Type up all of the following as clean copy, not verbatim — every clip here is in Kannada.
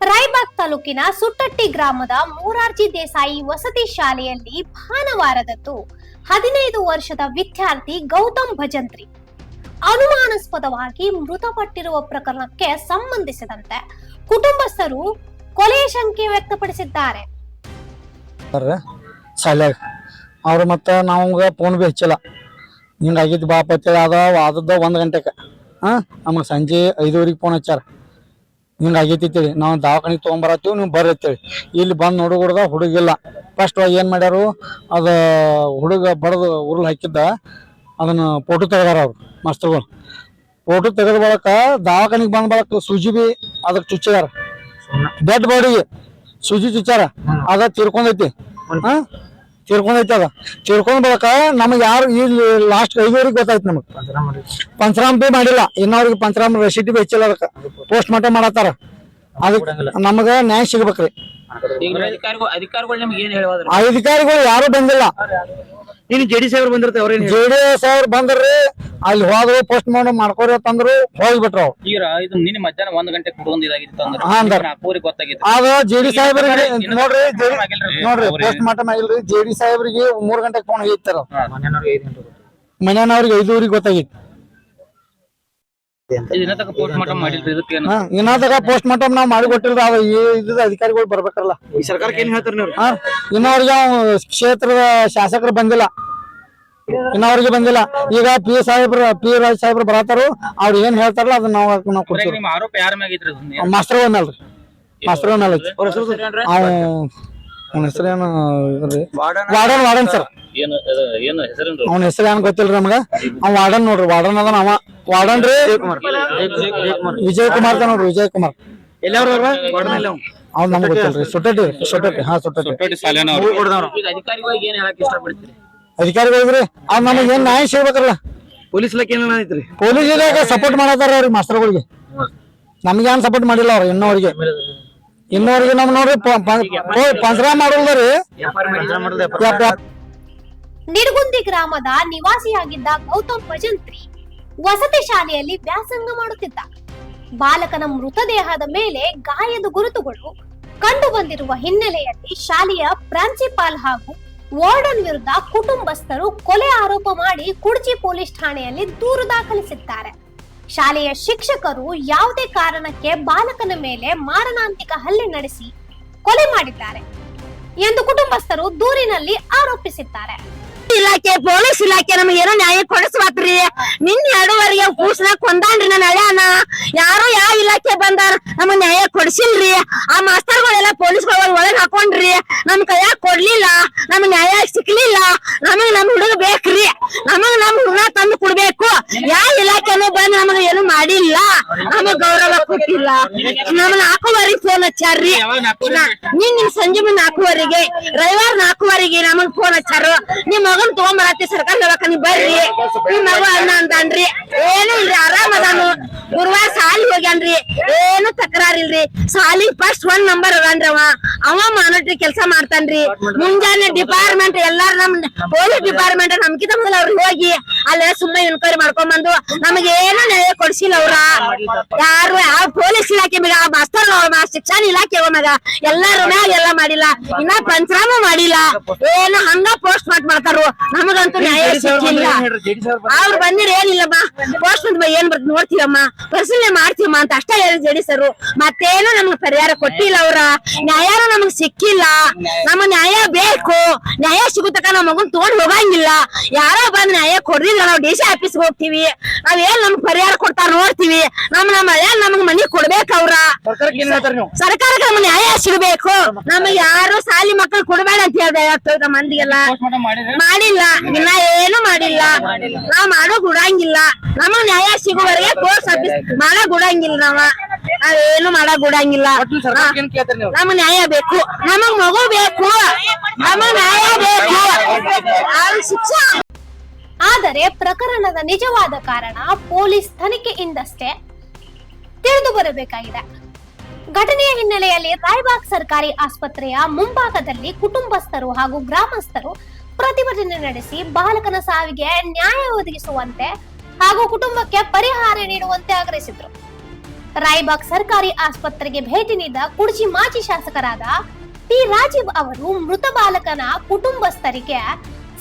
ರಾಯಬಾಗ್ ತಾಲೂಕಿನ ಸುಟ್ಟಟ್ಟಿ ಗ್ರಾಮದ ಮೂರಾರ್ಜಿ ದೇಸಾಯಿ ವಸತಿ ಶಾಲೆಯಲ್ಲಿ ಭಾನುವಾರದಂದು 15 ವರ್ಷದ ವಿದ್ಯಾರ್ಥಿ ಗೌತಮ್ ಭಜಂತ್ರಿ ಅನುಮಾನಾಸ್ಪದವಾಗಿ ಮೃತಪಟ್ಟಿರುವ ಪ್ರಕರಣಕ್ಕೆ ಸಂಬಂಧಿಸಿದಂತೆ ಕುಟುಂಬಸ್ಥರು ಕೊಲೆಯ ಶಂಕೆ ವ್ಯಕ್ತಪಡಿಸಿದ್ದಾರೆ. ಶಾಲ್ಯಾಗ ಅವ್ರು ಮತ್ತೆ ನಮ್ಗೆ ಫೋನ್ ಭೀ ಹಚ್ಚಿಲ್ಲ. ಹಿಂಗಾಗಿದ್ದು ಬಾಪ ಅಂತೇಳಿ ಆದದ್ದು 1 ಗಂಟೆಗೆ ನಮಗೆ ಸಂಜೆ 5:00 ಫೋನ್ ಹಚ್ಚಾರ. ಹಿಂಗಾಗೈತಿ ಅಂತೇಳಿ ನಾವು ದವಾಖಾನಿಗೆ ತೊಗೊಂಬರತ್ತೀವಿ, ನೀವು ಬರ್ರಿ ಅಂತೇಳಿ. ಇಲ್ಲಿ ಬಂದು ನೋಡುಗುಡ್ದ ಹುಡುಗಿಲ್ಲ. ಫಸ್ಟ್ ಏನು ಮಾಡ್ಯಾರು, ಅದು ಹುಡುಗ ಬಡ್ದು ಉರುಳು ಹಾಕಿದ್ದ ಅದನ್ನು ಫೋಟೋ ತೆಗ್ದಾರ ಅವ್ರು ಮಾಸ್ತರ್ಗಳು. ಫೋಟೋ ತೆಗೆದ ಬಳಕ ದವಾಖಾನಿಗೆ ಬಂದ ಬಳಕ ಸೂಜಿ ಬಿ ಅದಕ್ಕೆ ಚುಚ್ಚಾರ, ಡೆಡ್ ಬಾಡಿಗೆ ಸೂಜಿ ಚುಚ್ಚಾರ. ಅದ ತೀರ್ಕೊಂಡೈತಿ ತೀರ್ಕೊಂಡೈತಿ. ಅದ ತೀರ್ಕೊಂಡ್ ಬಳಕ ನಮಗೆ ಯಾರು ಇಲ್ಲಿ ಲಾಸ್ಟ್ 5:00 ಗೊತ್ತಾಯ್ತು. ನಮಗೆ ಪಂಚರಾಮ್ ಬಿ ಮಾಡಿಲ್ಲ, ಇನ್ನವ್ರಿಗೆ ಪಂಚರಾಮ್ ರಸೀಟಿ ಬಿ ಹೆಚ್ಚಿಲ್ಲ. ಅದಕ್ಕೆ ಪೋಸ್ಟ್ ಮಾರ್ಟಮ್ ಮಾಡತ್ತಾರ. ಅದಕ್ಕೆ ನಮಗ ನ್ಯಾಯ ಸಿಗ್ಬೇಕ್ರಿ. ಅಧಿಕಾರಿಗಳು ಯಾರು ಬಂದಿಲ್ಲ. ಜೆಡಿ ಸಾಹೇಬ್ರು ಬಂದಿರ್ತಾರೆ, ಜೆಡಿ ಸಾಹೇಬ್ರು ಬಂದ್ರಿ. ಅಲ್ಲಿ ಹೋದ್ರು ಪೋಸ್ಟ್ ಮಾರ್ಟಮ್ ಮಾಡ್ಕೋರಿ ಅಂತಂದ್ರು, ಹೋಗ್ಬಿಟ್ರು. ನಿನ್ನೆ ಮಧ್ಯಾಹ್ನ 1 ಗಂಟೆ ಆಗ ಜೆಡಿ ಸಾಹೇಬ್ರಿಗೆ ನೋಡ್ರಿ ಪೋಸ್ಟ್ ಮಾರ್ಟಮ್ ಆಗಿಲ್ರಿ. ಜೆಡಿ ಸಾಹೇಬ್ರಿಗೆ 3 ಗಂಟೆಗೆ ಫೋನ್ ಆಗಿತ್ತಾರ. ಮನೆಯವ್ರಿಗೆ 5:00 ಗೊತ್ತಾಗಿತ್ತು. ಇನ್ನದಾಗ ಪೋಸ್ಟ್ ಮಾರ್ಟಮ್ ನಾವ್ ಮಾಡಿ ಕೊಟ್ಟಿಲ್ರಿ. ಅದ ಇದ್ದ ಅಧಿಕಾರಿಗಳು ಬರ್ಬೇಕಲ್ಲ. ಈ ಸರ್ಕಾರಕ್ಕೆ ಏನ್ ಹೇಳ್ತಾರ ನೀವು? ಇನ್ನವ್ರಿಗೆ ಕ್ಷೇತ್ರದ ಶಾಸಕರು ಬಂದಿಲ್ಲ, ಇನ್ನವ್ರಿಗೆ ಬಂದಿಲ್ಲ. ಈಗ ಪಿ ರಾಜ್ ಸಾಹೇಬ್ರು ಬರತಾರು. ಅವ್ರು ಏನ್ ಹೇಳ್ತಾರಲ್ಲ ಅದನ್ನ ನಾವು ಕೊಡ್ತೀವಿ. ಆರೋಪ ಯಾರ ಮ್ಯಾಗಿದ್ರಿ? ಮಾಸ್ತರ್ ಮೇಲ್ರಿ, ಮಾಸ್ತರ್ ಮೇಲೆ. ಅವನ ಹೆಸರೇನು ವಾರ್ಡನ್ ಸರ್. ಅವನ ಹೆಸರು ಏನ್ ಗೊತ್ತಿಲ್ರಿ ನಮ್ಗ. ಅವ್ ವಾರ್ಡನ್ ನೋಡ್ರಿ, ವಾರ್ಡನ್ ಅದ. ಅವ ವಾರ್ಡನ್ ರೀ ವಿಜಯ್ ಕುಮಾರ್ ನೋಡ್ರಿ, ವಿಜಯ್ ಕುಮಾರ್. ಅವ್ನು ನಮ್ಗೆ ಗೊತ್ತಿಲ್ರಿ. ಸುಟ್ಟಟ್ಟಿ ಸುಟ್ಟಟ್ಟಿ ಅಧಿಕಾರಿಗಳಿಗ್ರಿ. ಅವ್ರು ನಮಗ್ ಏನ್ ನ್ಯಾಯ ಸಿಗ್ಬೇಕಲ್ಲ. ಪೊಲೀಸ್ ಇಲಾಖೆ ಏನಾಯ್ತ್ರಿ? ಪೊಲೀಸ್ ಇಲಾಖೆ ಸಪೋರ್ಟ್ ಮಾಡತಾರ ಅವ್ರಿಗೆ, ಮಾಸ್ತರ್ಗಳಿಗೆ. ನಮ್ಗೆ ಏನ್ ಸಪೋರ್ಟ್ ಮಾಡಿಲ್ಲ ಅವ್ರು. ಇನ್ನೋರಿಗೆ ನಮ್ ನೋಡ್ರಿ ಪಂಚರ ಮಾಡೋದ್ರಿ. ನಿಡಗುಂದಿ ಗ್ರಾಮದ ನಿವಾಸಿಯಾಗಿದ್ದ ಗೌತಮ್ ಭಜಂತ್ರಿ ವಸತಿ ಶಾಲೆಯಲ್ಲಿ ವ್ಯಾಸಂಗ ಮಾಡುತ್ತಿದ್ದ. ಬಾಲಕನ ಮೃತದೇಹದ ಮೇಲೆ ಗಾಯದ ಗುರುತುಗಳು ಕಂಡು ಬಂದಿರುವ ಹಿನ್ನೆಲೆಯಲ್ಲಿ ಶಾಲೆಯ ಪ್ರಾಂಶುಪಾಲ್ ಹಾಗೂ ವಾರ್ಡನ್ ವಿರುದ್ಧ ಕುಟುಂಬಸ್ಥರು ಕೊಲೆ ಆರೋಪ ಮಾಡಿ ಕುಡ್ಚಿ ಪೊಲೀಸ್ ಠಾಣೆಯಲ್ಲಿ ದೂರು ದಾಖಲಿಸಿದ್ದಾರೆ. ಶಾಲೆಯ ಶಿಕ್ಷಕರು ಯಾವುದೇ ಕಾರಣಕ್ಕೆ ಬಾಲಕನ ಮೇಲೆ ಮಾರಣಾಂತಿಕ ಹಲ್ಲೆ ನಡೆಸಿ ಕೊಲೆ ಮಾಡಿದ್ದಾರೆ ಎಂದು ಕುಟುಂಬಸ್ಥರು ದೂರಿನಲ್ಲಿ ಆರೋಪಿಸಿದ್ದಾರೆ. ಇಲಾಖೆ ಪೊಲೀಸ್ ಇಲಾಖೆ ನಮಗೆ ಏನೋ ನ್ಯಾಯ ಕೊಡಿಸ್ವಾತ್ರಿ. ನಿನ್ 2:30 ಕೂಸ್ನಾಗ ಕೊಂದಾನ್ರಿ ನನ್ನ ಹಳ್ಯಾನ. ಯಾರೋ ಯಾವ ಇಲಾಖೆ ಬಂದಾರ ನಮಗ್ ನ್ಯಾಯ ಕೊಡ್ಸಿಲ್ರಿ. ಆ ಮಾಸ್ತರ್ಗಳೆಲ್ಲ ಪೊಲೀಸ್ಗಳ ಒಳಗ್ ಹಾಕೊಂಡ್ರಿ. ನಮ್ ಕೈಯಾಗ ಕೊಡ್ಲಿಲ್ಲ, ನಮಗ್ ನ್ಯಾಯ ಸಿಕ್ಲಿಲ್ಲ. ನಮ್ ಹುಡುಗ ಬೇಕ್ರಿ, ನಮ್ ಹುಡುಗ ತಂದು ಕೊಡ್ಬೇಕು. ಯಾವ ಇಲಾಖೆನೂ ಬಂದ್ ನಮಗ ಏನು ಮಾಡಿಲ್ಲ, ನಮಗ್ ಗೌರವ ಕೊಟ್ಟಿಲ್ಲ. ನಮ್ 4:00 ಫೋನ್ ಹಚ್ಚಾರ್ರಿ. ನಿಮ್ ಸಂಜೆ 4:00 ರವಿವಾರ 4:00 ನಮಗ್ ಫೋನ್ ಹಚ್ಚಾರು. ನಿಮ್ ಮಗನ್ ತಗೊಂಬರತ್ತಿ ಸರ್ಕಾರ ಹೇಳಕ ನೀ ಬರ್ರಿ. ನಿಮ್ ಮಗ ಅಣ್ಣ ಅಂತಾನ್ರಿ. ಏನು ಇಲ್ರಿ, ಆರಾಮ್ ಅದಾನು. ಗುರುವಾರ ಸಾಲಿ ಹೋಗ್ಯಾನ್ರಿ, ಏನು ತಕರಾರಿಲ್ರಿ. ಸಾಲಿ ಫಸ್ಟ್ 1 ನಂಬರ್ ಅದಾನ್ರಿ. ಅವ ಮಾನಿಟರಿ ಕೆಲಸ ಮಾಡ್ತಾನ್ರಿ. ಮುಂಜಾನೆ ಡಿಪಾರ್ಟ್ಮೆಂಟ್ ಎಲ್ಲಾರು ನಮ್ ಪೊಲೀಸ್ ಡಿಪಾರ್ಟ್ಮೆಂಟ್ ನಮ್ಕಿಂತ ಮೊದಲ ಅವ್ರಿಗೆ ಹೋಗಿ ಅಲ್ಲೇ ಸುಮ್ಮನೆ ಎನ್ಕ್ವೈರಿ ಮಾಡ್ಕೊಂಡ್ ಬಂದು ನಮಗೆ ಏನು ನ್ಯಾಯ ಕೊಡ್ಸಿಲ್ಲ ಅವ್ರ ಯಾರು. ಯಾವ ಪೊಲೀಸ್ ಇಲಾಖೆ ಮ್ಯಾಗ, ಮಾಸ್ತರ್ ಶಿಕ್ಷಣ ಇಲಾಖೆ ಮ್ಯಾಗ ಎಲ್ಲಾರು ಮ್ಯಾಗ ಎಲ್ಲ ಮಾಡಿಲ್ಲ. ಇನ್ನ ಪಂಚರಾಮ ಮಾಡಿಲ್ಲ. ಏನು ಹಂಗ ಪೋಸ್ಟ್ ಮಾಡ್ತಾರು. ನಮಗಂತೂ ನ್ಯಾಯ ಸಿಕ್ಕಿಲ್ಲ. ಅವ್ರು ಬಂದಿರ ಏನಿಲ್ಲಮ್ಮ, ಪೋಸ್ಟ್ ಏನ್ ಬರ್ತ ನೋಡ್ತೀವಮ್ಮ, ಪರಿಶೀಲನೆ ಮಾಡ್ತೀವಮ್ಮ ಅಂತ ಅಷ್ಟೇ ಹೇಳಿ ಜಡಿಸರು. ಮತ್ತೇನು ನಮ್ಗೆ ಪರಿಹಾರ ಕೊಟ್ಟಿಲ್ಲ. ಅವ್ರ ನ್ಯಾಯನೂ ನಮಗ್ ಸಿಕ್ಕಿಲ್ಲ. ನಮಗ್ ನ್ಯಾಯ ಬೇಕು. ನ್ಯಾಯ ಸಿಗುತ್ತಕ ನಮ್ಮ ಮಗನ್ ತಗೊಂಡ್ ಹೋಗಂಗಿಲ್ಲ. ಯಾರೋ ಬಂದ್ ನ್ಯಾಯ ಕೊಡ್ದಿಲ್ಲ ನಾವು DC ಆಫೀಸ್ಗೆ ಹೋಗ್ತೀವಿ. ನಾವೇನ್ ನಮ್ಗ್ ಪರಿಹಾರ ಕೊಡ್ತಾರ ನೋಡ್ತೀವಿ. ನಮಗ್ ಮನಿ ಕೊಡ್ಬೇಕ. ಅವ್ರ ಸರ್ಕಾರಕ್ಕೆ ನಮ್ಗೆ ನ್ಯಾಯ ಸಿಗಬೇಕು. ನಮಗ್ ಯಾರು ಸಾಲಿ ಮಕ್ಕಳು ಕೊಡ್ಬೇಡ ಅಂತ ಹೇಳ್ದ ಮಂದಿಗೆಲ್ಲ ಮಾಡಿಲ್ಲ. ಇನ್ನ ಏನು ಮಾಡಿಲ್ಲ. ನಾವ್ ಮಾಡೋ ಗುಡಂಗಿಲ್ಲ. ನಮಗ್ ನ್ಯಾಯ ಸಿಗುವವರೆಗೆ ಪೋಸ್ಟ್ ಆಫೀಸ್ ಮಾಡೋ ಗುಡಂಗಿಲ್ಲ. ನಾವೇನು ಮಾಡೋ ಗುಡಂಗಿಲ್ಲ. ನಮಗ್ ನ್ಯಾಯ ಬೇಕು, ನಮಗ್ ಮಗು ಬೇಕು, ನಮಗ್ ನ್ಯಾಯ ಬೇಕು. ಆದರೆ ಪ್ರಕರಣದ ನಿಜವಾದ ಕಾರಣ ಪೊಲೀಸ್ ತನಿಖೆಯಿಂದಷ್ಟೇ ತಿಳಿದು ಬರಬೇಕಾಗಿದೆ. ಘಟನೆಯ ಹಿನ್ನೆಲೆಯಲ್ಲಿ ರಾಯಬಾಗ್ ಸರ್ಕಾರಿ ಆಸ್ಪತ್ರೆಯ ಮುಂಭಾಗದಲ್ಲಿ ಕುಟುಂಬಸ್ಥರು ಹಾಗೂ ಗ್ರಾಮಸ್ಥರು ಪ್ರತಿಭಟನೆ ನಡೆಸಿ ಬಾಲಕನ ಸಾವಿಗೆ ನ್ಯಾಯ ಒದಗಿಸುವಂತೆ ಹಾಗೂ ಕುಟುಂಬಕ್ಕೆ ಪರಿಹಾರ ನೀಡುವಂತೆ ಆಗ್ರಹಿಸಿದ್ರು. ರಾಯಬಾಗ್ ಸರ್ಕಾರಿ ಆಸ್ಪತ್ರೆಗೆ ಭೇಟಿ ನೀಡಿದ ಕುಡ್ಚಿ ಮಾಜಿ ಶಾಸಕರಾದ ಟಿ ರಾಜೀವ್ ಅವರು ಮೃತ ಬಾಲಕನ ಕುಟುಂಬಸ್ಥರಿಗೆ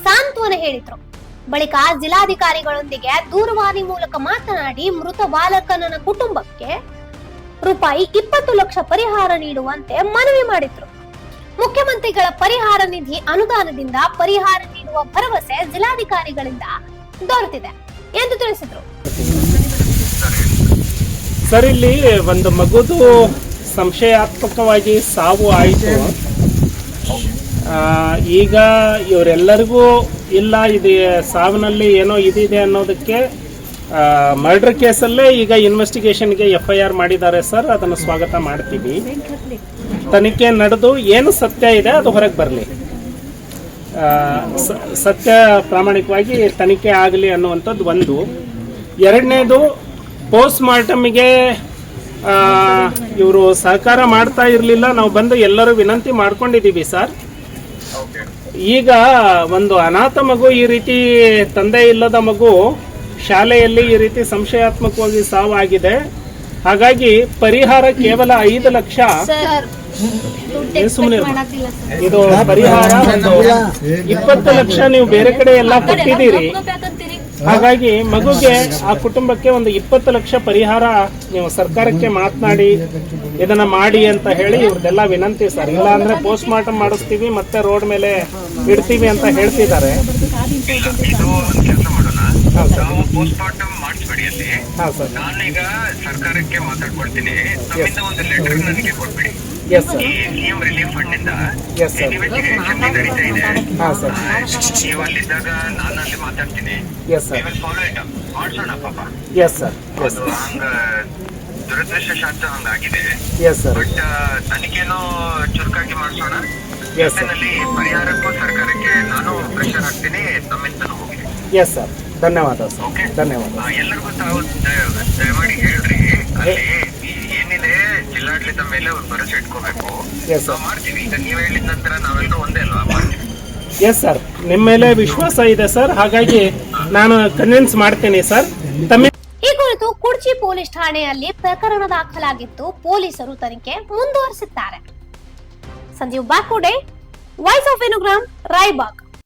ಸಾಂತ್ವನ ಹೇಳಿದ್ರು. ಬಳಿಕ ಜಿಲ್ಲಾಧಿಕಾರಿಗಳೊಂದಿಗೆ ದೂರವಾಣಿ ಮೂಲಕ ಮಾತನಾಡಿ ಮೃತ ಬಾಲಕನ ಕುಟುಂಬಕ್ಕೆ ರೂಪಾಯಿ 20 ಲಕ್ಷ ಪರಿಹಾರ ನೀಡುವಂತೆ ಮನವಿ ಮಾಡಿದ್ರು. ಮುಖ್ಯಮಂತ್ರಿಗಳ ಪರಿಹಾರ ನಿಧಿ ಅನುದಾನದಿಂದ ಪರಿಹಾರ ನೀಡುವ ಭರವಸೆ ಜಿಲ್ಲಾಧಿಕಾರಿಗಳಿಂದ ದೊರೆತಿದೆ ಎಂದು ತಿಳಿಸಿದ್ರು. ಸರ್, ಇಲ್ಲಿ ಒಂದು ಮಗುದು ಸಂಶಯಾತ್ಮಕವಾಗಿ ಸಾವು ಆಯಿತು. ಈಗ ಇವರೆಲ್ಲರಿಗೂ ಇಲ್ಲ ಇದು ಸಾವಿನಲ್ಲಿ ಏನೋ ಇದಿದೆ ಅನ್ನೋದಕ್ಕೆ ಮರ್ಡರ್ ಕೇಸಲ್ಲೇ ಈಗ ಇನ್ವೆಸ್ಟಿಗೇಷನ್ಗೆ FIR ಮಾಡಿದ್ದಾರೆ ಸರ್. ಅದನ್ನು ಸ್ವಾಗತ ಮಾಡ್ತೀವಿ. ತನಿಖೆ ನಡೆದು ಏನು ಸತ್ಯ ಇದೆ ಅದು ಹೊರಗೆ ಬರಲಿ, ಸತ್ಯ ಪ್ರಾಮಾಣಿಕವಾಗಿ ತನಿಖೆ ಆಗಲಿ ಅನ್ನುವಂಥದ್ದು ಒಂದು. ಎರಡನೇದು, ಪೋಸ್ಟ್ ಮಾರ್ಟಮ್ಗೆ ಇವರು ಸಹಕಾರ ಮಾಡ್ತಾ ಇರಲಿಲ್ಲ. ನಾವು ಬಂದು ಎಲ್ಲರೂ ವಿನಂತಿ ಮಾಡ್ಕೊಂಡಿದ್ದೀವಿ ಸರ್. ಈಗ ಒಂದು ಅನಾಥ ಮಗು, ಈ ರೀತಿ ತಂದೆ ಇಲ್ಲದ ಮಗು ಶಾಲೆಯಲ್ಲಿ ಈ ರೀತಿ ಸಂಶಯಾತ್ಮಕವಾಗಿ ಸಾವಾಗಿದೆ. ಹಾಗಾಗಿ ಪರಿಹಾರ ಕೇವಲ 5 ಲಕ್ಷ. ಸುಮ್ಮನೆ ಇದು ಪರಿಹಾರ 20 ಲಕ್ಷ ನೀವು ಬೇರೆ ಕಡೆ ಎಲ್ಲ ಕೊಟ್ಟಿದ್ದೀರಿ. ಹಾಗಾಗಿ ಮಗುಗೆ, ಆ ಕುಟುಂಬಕ್ಕೆ ಒಂದು 20 ಲಕ್ಷ ಪರಿಹಾರ ನೀವು ಸರ್ಕಾರಕ್ಕೆ ಮಾತನಾಡಿ ಇದನ್ನ ಮಾಡಿ ಅಂತ ಹೇಳಿ ಇವ್ರದೆಲ್ಲ ವಿನಂತಿ ಸರ್. ಇಲ್ಲ ಅಂದ್ರೆ ಪೋಸ್ಟ್ ಮಾರ್ಟಮ್ ಮಾಡಿಸ್ತೀವಿ ಮತ್ತೆ ರೋಡ್ ಮೇಲೆ ಇಡ್ತೀವಿ ಅಂತ ಹೇಳ್ತಿದ್ದಾರೆ. ಪೋಸ್ಟ್ ಮಾರ್ಟಮ್ ಮಾಡಿಸ್ಬೇಡಿ ಅಲ್ಲಿ. ನಾನೀಗ ಸರ್ಕಾರಕ್ಕೆ ಮಾತಾಡ್ಕೊಳ್ತೀನಿ. ನಮ್ಮಿಂದ ಒಂದು ಲೆಟರ್ ನನಗೆ ಕೊಡ್ಬೇಡಿ. ಸಿಎಂ ರಿಲೀಫ್ ಫಂಡ್ ಇಂದ ಇನ್ವೆಸ್ಟಿಗೇಷನ್ ನಡೀತಾ ಇದೆ. ನೀವು ಅಲ್ಲಿದ್ದಾಗ ನಾನು ಅಲ್ಲಿ ಮಾತಾಡ್ತೀನಿ. ಫಾಲೋ ಇಟ್ ಅಪ್ ಮಾಡ್ಸೋಣ ಪಾಪ. ಅದು ಹಂಗ ದುರದೃಷ್ಟಶಾಸ್ತ್ರ ಹಂಗಾಗಿದೆ. ಬಟ್ ತನಿಖೆನೂ ಚುರುಕಾಗಿ ಮಾಡಿಸೋಣ. ಜೊತೆನಲ್ಲಿ ಪರಿಹಾರಕ್ಕೂ ಸರ್ಕಾರಕ್ಕೆ ನಾನು ಪ್ರೆಷರ್ ಹಾಕ್ತೀನಿ. ನಮ್ಮಿಂದನೂ ಹೋಗಿ. ಎಸ್ ಸರ್, ಧನ್ಯವಾದ ಸರ್. ಓಕೆ, ಧನ್ಯವಾದ. ಎಲ್ಲರಿಗೂ ತಾವು ದಯಮಾಡಿ ಹೇಳ್ರಿ. ಅಲ್ಲಿ ಏನಿದೆ ಜಿಲ್ಲಾಡಳಿತ ಮೇಲೆ ಅವ್ರು ಭರವಸೆ ಇಟ್ಕೋಬೇಕು. ನಾವು ಮಾಡ್ತೀವಿ. ಈಗ ನೀವ್ ಹೇಳಿದ ನಂತರ ನಾವೆಲ್ಲರೂ ಒಂದೇ ಅಲ್ವಾ, ಮಾಡ್ತೀವಿ. ಎಸ್ ಸರ್, ನಿಮ್ಮ ಮೇಲೆ ವಿಶ್ವಾಸ ಇದೆ ಸರ್. ಹಾಗಾಗಿ ನಾನು ಕನ್ವಿನ್ಸ್ ಮಾಡ್ತೀನಿ ಸರ್. ಈ ಕುರಿತು ಕುಡ್ಚಿ ಪೊಲೀಸ್ ಠಾಣೆಯಲ್ಲಿ ಪ್ರಕರಣ ದಾಖಲಾಗಿದ್ದು ಪೊಲೀಸರು ತನಿಖೆ ಮುಂದುವರಿಸಿದ್ದಾರೆ. Sanjeev Bakude, voice of Venugram, Raibag.